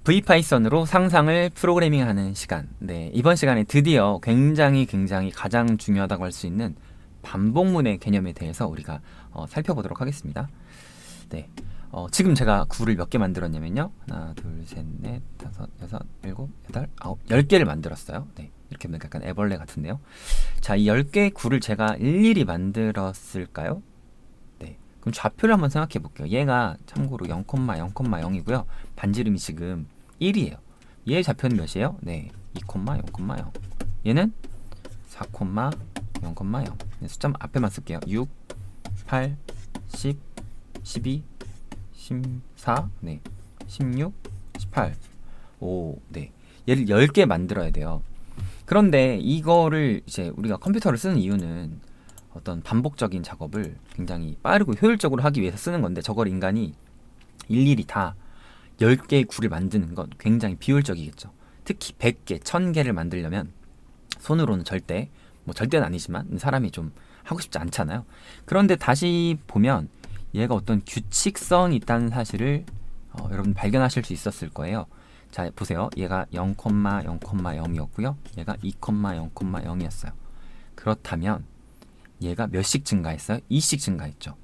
VPython으로 상상을 프로그래밍하는 시간. 네, 이번 시간에 드디어 굉장히 가장 중요하다고 할 수 있는 반복문의 개념에 대해서 우리가 살펴보도록 하겠습니다. 네, 지금 제가 구를 몇 개 만들었냐면요. 하나, 둘, 셋, 넷, 다섯, 여섯, 일곱, 여덟, 아홉, 10개를 만들었어요. 네, 이렇게 보면 약간 애벌레 같은데요. 자, 이 10개의 구를 제가 일일이 만들었을까요? 네, 그럼 좌표를 한번 생각해 볼게요. 얘가 참고로 0,0,0이고요. 반지름이 지금 1이에요. 얘의 좌표는 몇이에요? 네, 2,0,0. 얘는 4,0,0. 네, 숫자 앞에만 쓸게요. 6, 8, 10, 12, 14, 네, 16, 18, 5, 네. 얘를 10개 만들어야 돼요. 그런데 이거를 이제 우리가 컴퓨터를 쓰는 이유는 어떤 반복적인 작업을 굉장히 빠르고 효율적으로 하기 위해서 쓰는 건데, 저걸 인간이 일일이 다 10개의 구를 만드는 건 굉장히 비효율적이겠죠. 특히 100개, 1000개를 만들려면 손으로는 절대는 아니지만 사람이 좀 하고 싶지 않잖아요. 그런데 다시 보면 얘가 어떤 규칙성이 있다는 사실을 여러분 발견하실 수 있었을 거예요. 자, 보세요. 얘가 0,0,0이었고요. 얘가 2,0,0,0이었어요. 그렇다면 얘가 몇씩 증가했어요? 2씩 증가했죠.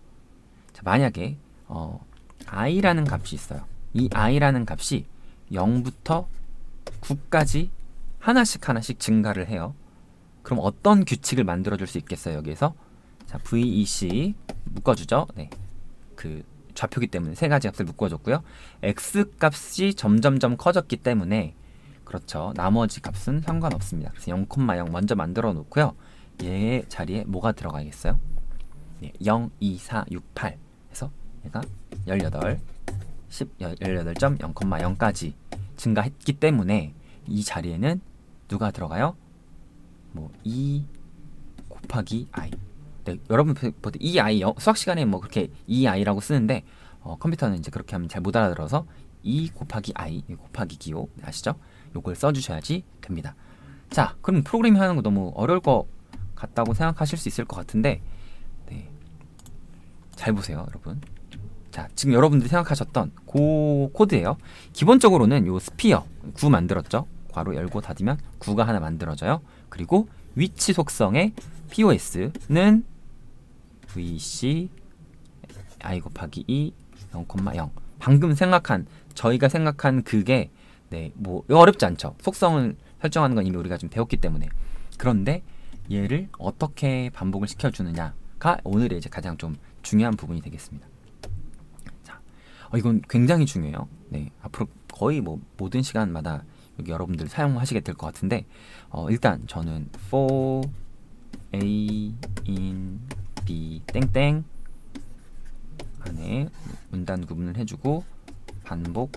자, 만약에 i라는 값이 있어요. 이 i라는 값이 0부터 9까지 하나씩 증가를 해요. 그럼 어떤 규칙을 만들어줄 수 있겠어요? 여기에서 자, VEC 묶어주죠. 네, 그 좌표기 때문에 세 가지 값을 묶어줬고요. x 값이 점점점 커졌기 때문에 그렇죠. 나머지 값은 상관없습니다. 그래서 0,0 먼저 만들어 놓고요. 얘의 자리에 뭐가 들어가겠어요? 네, 0, 2, 4, 6, 8 해서 얘가 18, 18.0,0까지 증가했기 때문에 이 자리에는 누가 들어가요? 뭐 2 곱하기 i. 네, 여러분 보통 2i 수학 시간에 뭐 그렇게 2i라고 쓰는데 컴퓨터는 이제 그렇게 하면 잘 못 알아들어서 2 곱하기 i 곱하기 기호 아시죠? 요걸 써주셔야지 됩니다. 자, 그럼 프로그래밍 하는 거 너무 어려울 것 같다고 생각하실 수 있을 것 같은데, 네, 잘 보세요, 여러분. 자, 지금 여러분들이 생각하셨던 그 코드예요. 기본적으로는 요 스피어 9 만들었죠. 괄호 열고 닫으면 9가 하나 만들어져요. 그리고 위치 속성의 POS는 VC i 곱하기 2 0,0. 방금 저희가 생각한 그게 네, 뭐 어렵지 않죠. 속성을 설정하는 건 이미 우리가 좀 배웠기 때문에. 그런데 얘를 어떻게 반복을 시켜주느냐가 오늘의 이제 가장 좀 중요한 부분이 되겠습니다. 자, 이건 굉장히 중요해요. 네, 앞으로 거의 뭐 모든 시간마다 여기 여러분들 사용하시게 될 것 같은데, 일단 저는 for a in b 땡땡 안에 문단 구분을 해주고 반복할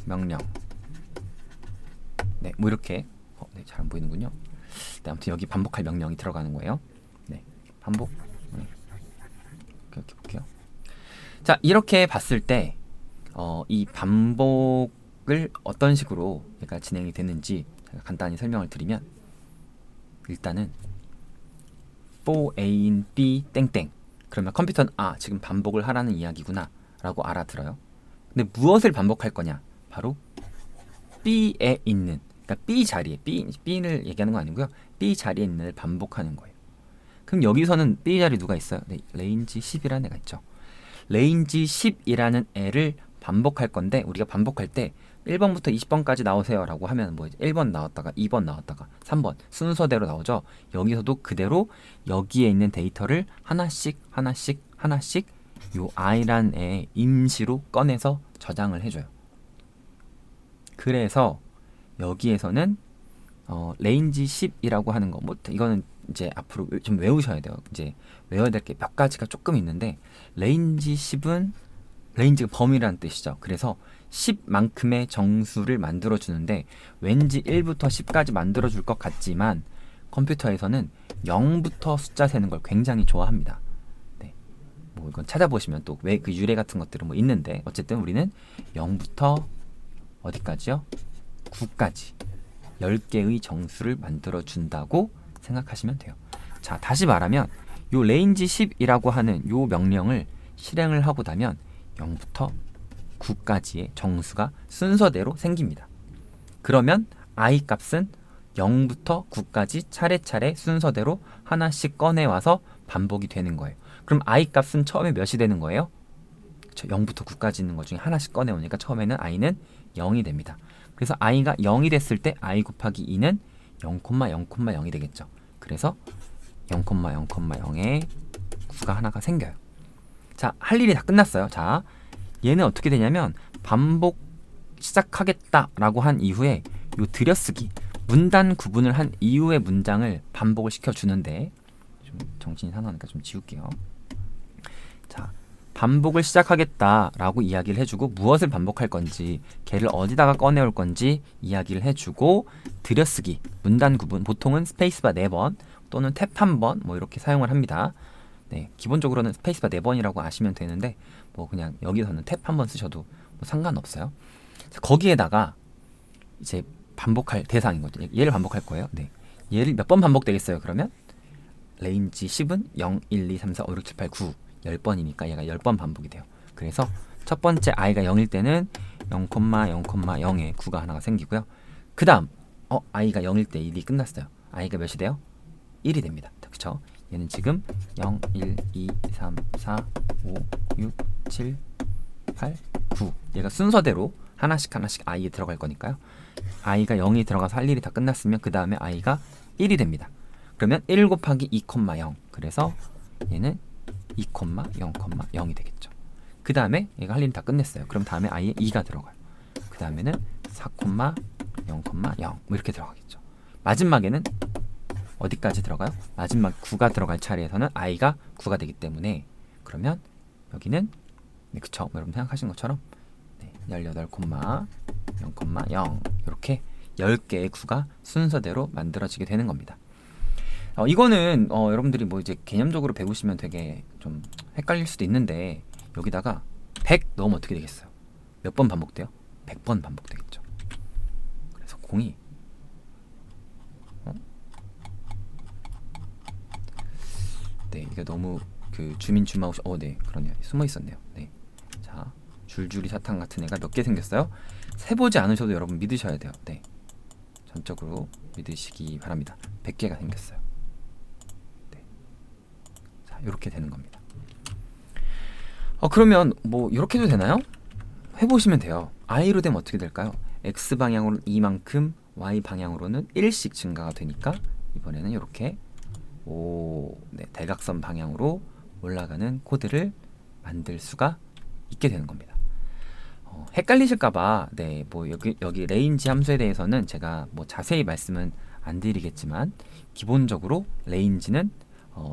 명령. 네, 뭐 이렇게 네, 잘 안 보이는군요. 네, 아무튼 여기 반복할 명령이 들어가는 거예요. 네, 반복. 네. 이렇게 볼게요. 자, 이렇게 봤을 때 이 반복을 어떤 식으로 얘가 진행이 되는지 제가 간단히 설명을 드리면, 일단은 for a in b 땡땡 그러면 컴퓨터는 지금 반복을 하라는 이야기구나 라고 알아들어요. 근데 무엇을 반복할 거냐? 바로 b에 있는, 그러니까 b 자리에 b를 얘기하는 거 아니고요. b 자리에 있는 애를 반복하는 거예요. 그럼 여기서는 b 자리 누가 있어요? 네, range 10이라는 애가 있죠. range 10이라는 애를 반복할 건데, 우리가 반복할 때 1번부터 20번까지 나오세요 라고 하면 뭐 1번 나왔다가 2번 나왔다가 3번 순서대로 나오죠. 여기서도 그대로 여기에 있는 데이터를 하나씩 요 i란 애 임시로 꺼내서 저장을 해줘요. 그래서 여기에서는 range 10이라고 하는 거, 뭐 이거는 이제 앞으로 좀 외우셔야 돼요. 이제 외워야 될 게 몇 가지가 조금 있는데, range 10은 range가 범위라는 뜻이죠. 그래서 10만큼의 정수를 만들어 주는데, 왠지 1부터 10까지 만들어 줄 것 같지만 컴퓨터에서는 0부터 숫자 세는 걸 굉장히 좋아합니다. 네, 뭐 이건 찾아보시면 또 왜 그 유래 같은 것들은 뭐 있는데, 어쨌든 우리는 0부터 어디까지요? 9까지 10개의 정수를 만들어 준다고 생각하시면 돼요. 자, 다시 말하면 요 range 10이라고 하는 요 명령을 실행을 하고 나면 0부터 9까지의 정수가 순서대로 생깁니다. 그러면 i 값은 0부터 9까지 차례차례 순서대로 하나씩 꺼내와서 반복이 되는 거예요. 그럼 i 값은 처음에 몇이 되는 거예요? 0부터 9까지 있는 것 중에 하나씩 꺼내오니까 처음에는 i는 0이 됩니다. 그래서 i가 0이 됐을 때 i 곱하기 2는 0,0,0이 되겠죠. 그래서 0,0,0에 9가 하나가 생겨요. 자, 할 일이 다 끝났어요. 자, 얘는 어떻게 되냐면 반복 시작하겠다라고 한 이후에 요 들여쓰기 문단 구분을 한 이후의 문장을 반복을 시켜주는데, 좀 정신이 사나우니까 좀 지울게요. 자, 반복을 시작하겠다라고 이야기를 해주고 무엇을 반복할 건지, 걔를 어디다가 꺼내올 건지 이야기를 해주고, 들여쓰기 문단 구분 보통은 스페이스바 4번 또는 탭 1번 뭐 이렇게 사용을 합니다. 네, 기본적으로는 스페이스바 4번이라고 아시면 되는데 뭐 그냥 여기서는 탭 1번 쓰셔도 뭐 상관없어요. 거기에다가 이제 반복할 대상인 거죠. 얘를 반복할 거예요. 네, 얘를 몇 번 반복되겠어요? 그러면 레인지 10은 0, 1, 2, 3, 4, 5, 6, 7, 8, 9 10번이니까 얘가 10번 반복이 돼요. 그래서 첫 번째 i가 0일 때는 0,0,0에 9가 하나가 생기고요. 그 다음 i가 0일 때 1이 끝났어요. i가 몇이 돼요? 1이 됩니다. 그쵸? 얘는 지금 0, 1, 2, 3, 4, 5, 6, 7, 8, 9 얘가 순서대로 하나씩 i에 들어갈 거니까요. i가 0이 들어가서 할 일이 다 끝났으면 그 다음에 i가 1이 됩니다. 그러면 1 곱하기 2,0 그래서 얘는 2,0,0이 되겠죠. 그 다음에 얘가 할 일이 다 끝냈어요. 그럼 다음에 i에 2가 들어가요. 그 다음에는 4,0,0 뭐 이렇게 들어가겠죠. 마지막에는 어디까지 들어가요? 마지막 9가 들어갈 차례에서는 i가 9가 되기 때문에, 그러면 여기는 네, 그쵸? 여러분 생각하신 것처럼 18,0,0 이렇게 10개의 9가 순서대로 만들어지게 되는 겁니다. 이거는 여러분들이 뭐 이제 개념적으로 배우시면 되게 좀 헷갈릴 수도 있는데, 여기다가 100 넣으면 어떻게 되겠어요? 몇 번 반복돼요? 100번 반복되겠죠. 그래서 공이 네, 이게 너무 그 주민 주마우시 네, 그러네요. 숨어 있었네요. 네. 자, 줄줄이 사탕 같은 애가 몇 개 생겼어요? 세보지 않으셔도 여러분 믿으셔야 돼요. 네. 전적으로 믿으시기 바랍니다. 100개가 생겼어요. 네. 자, 이렇게 되는 겁니다. 그러면 뭐 이렇게도 되나요? 해보시면 돼요. i로 되면 어떻게 될까요? x 방향으로는 2만큼, y 방향으로는 1씩 증가가 되니까 이번에는 이렇게 네, 대각선 방향으로 올라가는 코드를 만들 수가 있게 되는 겁니다. 헷갈리실까봐 네, 뭐 여기 레인지 함수에 대해서는 제가 뭐 자세히 말씀은 안 드리겠지만, 기본적으로 레인지는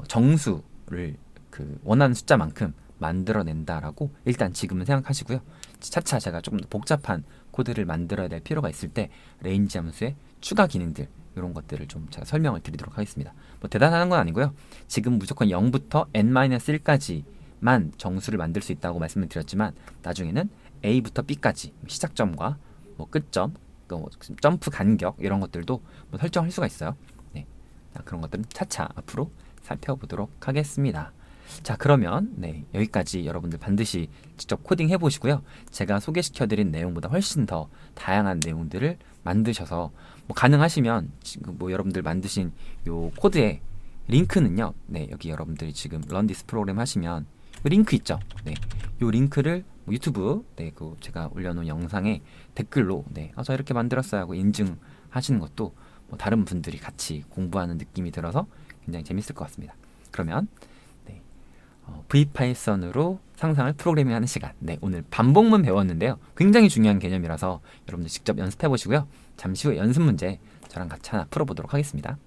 정수를 그 원하는 숫자만큼 만들어낸다라고 일단 지금은 생각하시고요. 차차 제가 조금 더 복잡한 코드를 만들어야 될 필요가 있을 때 레인지 함수의 추가 기능들 이런 것들을 좀 제가 설명을 드리도록 하겠습니다. 뭐 대단한 건 아니고요. 지금 무조건 0부터 n-1까지만 정수를 만들 수 있다고 말씀을 드렸지만, 나중에는 a부터 b까지 시작점과 뭐 끝점, 또 점프 간격 이런 것들도 뭐 설정할 수가 있어요. 네, 그런 것들은 차차 앞으로 살펴보도록 하겠습니다. 자, 그러면 네, 여기까지 여러분들 반드시 직접 코딩 해보시고요. 제가 소개시켜드린 내용보다 훨씬 더 다양한 내용들을 만드셔서 뭐 가능하시면 지금 뭐 여러분들 만드신 요 코드의 링크는요, 네, 여기 여러분들이 지금 런 디스 프로그램 하시면 링크 있죠. 네, 요 링크를 뭐 유튜브 그 제가 올려놓은 영상에 댓글로 저 이렇게 만들었어요 하고 인증하시는 것도 뭐 다른 분들이 같이 공부하는 느낌이 들어서 굉장히 재밌을 것 같습니다. 그러면 V파이썬으로 상상을 프로그래밍하는 시간. 네, 오늘 반복문 배웠는데요. 굉장히 중요한 개념이라서 여러분들 직접 연습해 보시고요. 잠시 후에 연습 문제 저랑 같이 하나 풀어보도록 하겠습니다.